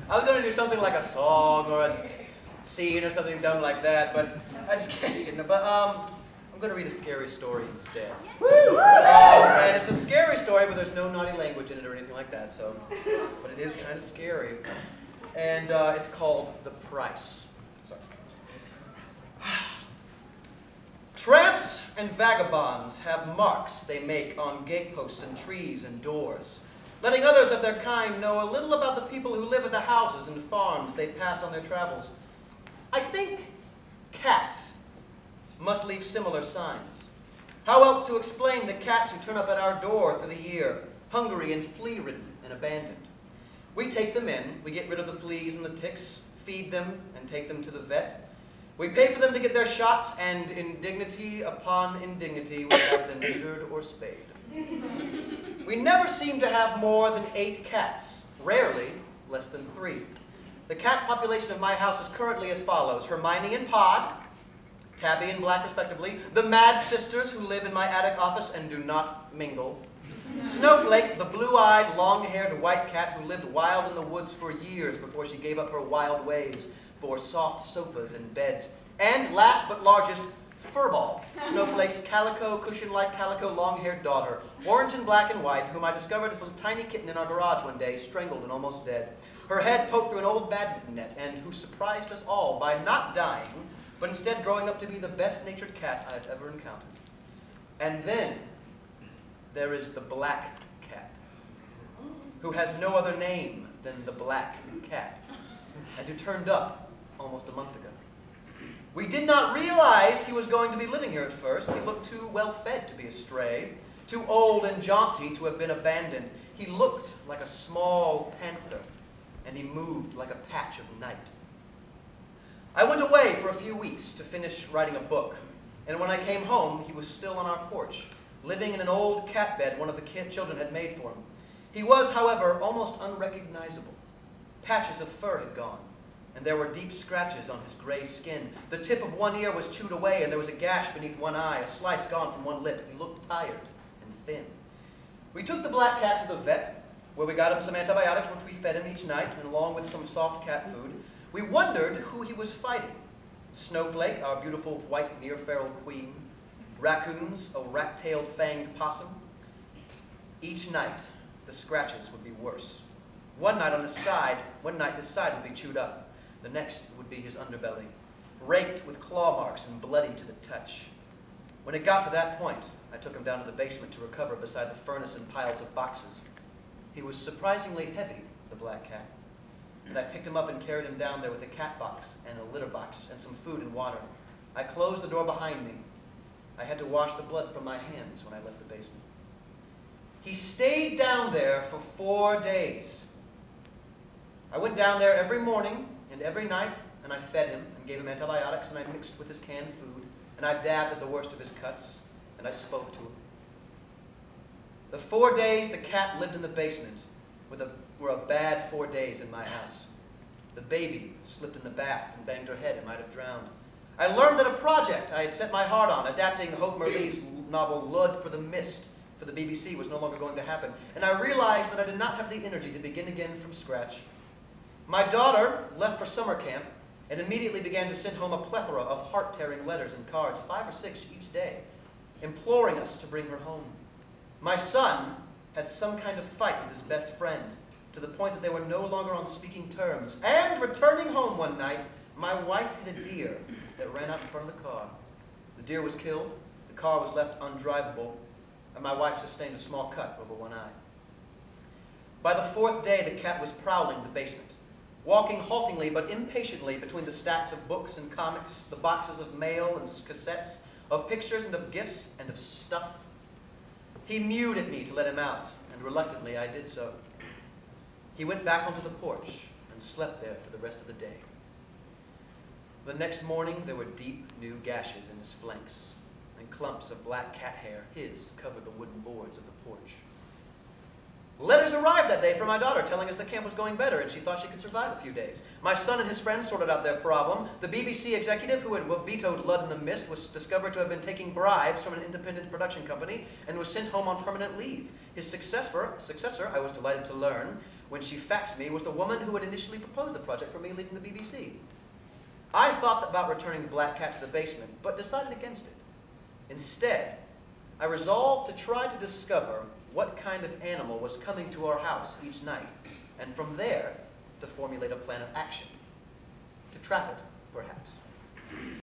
I was going to do something like a song or a scene or something dumb like that, but I just can't get it. But I'm going to read a scary story instead. And it's a scary story, but there's no naughty language in it or anything like that. So, but it is kind of scary, and it's called The Price. Sorry. Tramps and vagabonds have marks they make on gateposts and trees and doors, letting others of their kind know a little about the people who live at the houses and farms they pass on their travels. I think cats must leave similar signs. How else to explain the cats who turn up at our door through the year, hungry and flea-ridden and abandoned? We take them in, we get rid of the fleas and the ticks, feed them, and take them to the vet. We pay for them to get their shots, and indignity upon indignity we have them neutered or spayed. We never seem to have more than 8 cats, rarely less than 3. The cat population of my house is currently as follows: Hermione and Pod, Tabby and Black respectively, the Mad Sisters who live in my attic office and do not mingle, Snowflake, the blue-eyed, long-haired white cat who lived wild in the woods for years before she gave up her wild ways for soft sofas and beds, and last but largest, Furball, Snowflake's calico, cushion-like calico long-haired daughter, orange and black and white, whom I discovered as a tiny kitten in our garage one day, strangled and almost dead, her head poked through an old badminton net, and who surprised us all by not dying, but instead growing up to be the best-natured cat I've ever encountered. And then there is the black cat, who has no other name than the black cat, and who turned up almost a month ago. We did not realize he was going to be living here at first. He looked too well-fed to be a stray, too old and jaunty to have been abandoned. He looked like a small panther, and he moved like a patch of night. I went away for a few weeks to finish writing a book, and when I came home, he was still on our porch, living in an old cat bed one of the children had made for him. He was, however, almost unrecognizable. Patches of fur had gone, and there were deep scratches on his gray skin. The tip of one ear was chewed away, and there was a gash beneath one eye, a slice gone from one lip. He looked tired and thin. We took the black cat to the vet, where we got him some antibiotics, which we fed him each night, and along with some soft cat food. We wondered who he was fighting. Snowflake, our beautiful white near-feral queen. Raccoons, a rat-tailed fanged possum. Each night, the scratches would be worse. One night his side would be chewed up. The next would be his underbelly, raked with claw marks and bloody to the touch. When it got to that point, I took him down to the basement to recover beside the furnace and piles of boxes. He was surprisingly heavy, the black cat, and I picked him up and carried him down there with a cat box and a litter box and some food and water. I closed the door behind me. I had to wash the blood from my hands when I left the basement. He stayed down there for 4 days. I went down there every morning and every night, and I fed him and gave him antibiotics, and I mixed with his canned food, and I dabbed at the worst of his cuts, and I spoke to him. The 4 days the cat lived in the basement were a bad 4 days in my house. The baby slipped in the bath and banged her head and might have drowned. I learned that a project I had set my heart on, adapting Hope Merlee's novel Lud for the Mist for the BBC, was no longer going to happen, and I realized that I did not have the energy to begin again from scratch. My daughter left for summer camp and immediately began to send home a plethora of heart-tearing letters and cards, 5 or 6 each day, imploring us to bring her home. My son had some kind of fight with his best friend, to the point that they were no longer on speaking terms. And returning home one night, my wife hit a deer that ran out in front of the car. The deer was killed, the car was left undrivable, and my wife sustained a small cut over one eye. By the 4th day, the cat was prowling the basement, walking haltingly but impatiently between the stacks of books and comics, the boxes of mail and cassettes, of pictures and of gifts and of stuff. He mewed at me to let him out, and reluctantly I did so. He went back onto the porch and slept there for the rest of the day. The next morning, there were deep new gashes in his flanks, and clumps of black cat hair, his, covered the wooden boards of the porch. Letters arrived that day from my daughter telling us the camp was going better and she thought she could survive a few days. My son and his friends sorted out their problem. The BBC executive who had vetoed Lud in the Mist was discovered to have been taking bribes from an independent production company and was sent home on permanent leave. His successor, I was delighted to learn, when she faxed me was the woman who had initially proposed the project for me leaving the BBC. I thought about returning the black cat to the basement, but decided against it. Instead, I resolved to try to discover what kind of animal was coming to our house each night, and from there, to formulate a plan of action. To trap it, perhaps.